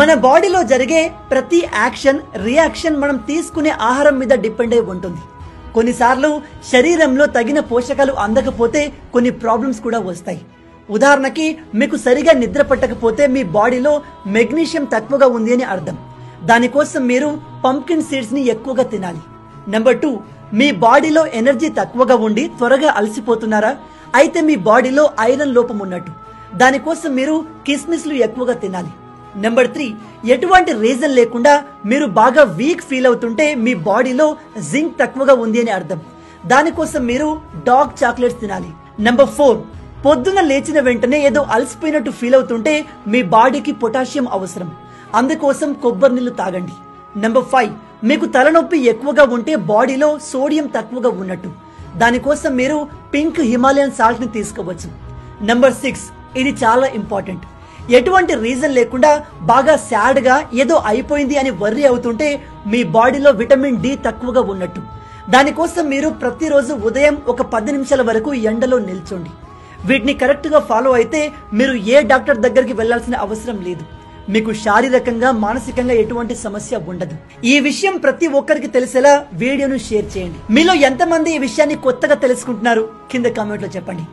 మన బాడీలో జరిగే ప్రతి యాక్షన్ రియాక్షన్ మనం తీసుకునే ఆహారం మీద డిపెండ్ అయి ఉంటుంది. కొన్నిసార్లు శరీరంలో తగిన పోషకాలు అందకపోతే కొన్ని ప్రాబ్లమ్స్ కూడా వస్తాయి. ఉదాహరణకి మీకు సరిగా నిద్ర పట్టకపోతే మీ బాడీలో మెగ్నీషియం తక్కువగా ఉంది అని అర్థం. దానికోసం మీరు పంప్కిన్ సీడ్స్ ని ఎక్కువగా తినాలి. నెంబర్ 2, మీ బాడీలో ఎనర్జీ తక్కువగా ఉండి త్వరగా అలసిపోతున్నారా? అయితే మీ బాడీలో ఐరన్ లోపం ఉన్నట్టు. దానికోసం మీరు కిస్మిస్లు ఎక్కువగా తినాలి. నెంబర్ 3, ఎటువంటి రీజన్ లేకుండా మీరు బాగా వీక్ ఫీల్ అవుతుంటే మీ బాడీలో జింక్ తక్కువగా ఉంది అని అర్థం. దానికోసం మీరు డార్క్ చాక్లెట్స్ తినాలి. నెంబర్ 4, పొద్దున లేచిన వెంటనే ఏదో అలసిపోయినట్టు ఫీల్ అవుతుంటే మీ బాడీకి పొటాషియం అవసరం. అందుకోసం కొబ్బరి నీళ్లు తాగండి. నెంబర్ 5, మీకు తలనొప్పి ఎక్కువగా ఉంటే బాడీలో సోడియం తక్కువగా ఉన్నట్టు. దానికోసం మీరు పింక్ హిమాలయన్ సాల్ట్ ని తీసుకోవచ్చు. నెంబర్ 6, ఇది చాలా ఇంపార్టెంట్. ఎటువంటి రీజన్ లేకుండా బాగా సాడ్ గా ఏదో అయిపోయింది అని వర్రీ అవుతుంటే మీ బాడీలో విటమిన్ డి తక్కువగా ఉన్నట్టు. దానికోసం మీరు ప్రతిరోజు ఉదయం ఒక 10 నిమిషాల వరకు ఎండలో నిల్చోండి. వీటిని కరెక్ట్ గా ఫాలో అయితే మీరు ఏ డాక్టర్ దగ్గరికి వెళ్లాల్సిన అవసరం లేదు. మీకు శారీరకంగా మానసికంగా ఎటువంటి సమస్య ఉండదు. ఈ విషయం ప్రతి ఒక్కరికి తెలిసేలా వీడియోను షేర్ చేయండి. మీలో ఎంతమంది ఈ విషయాన్ని కొత్తగా తెలుసుకుంటున్నారు కింద కామెంట్ లో చెప్పండి.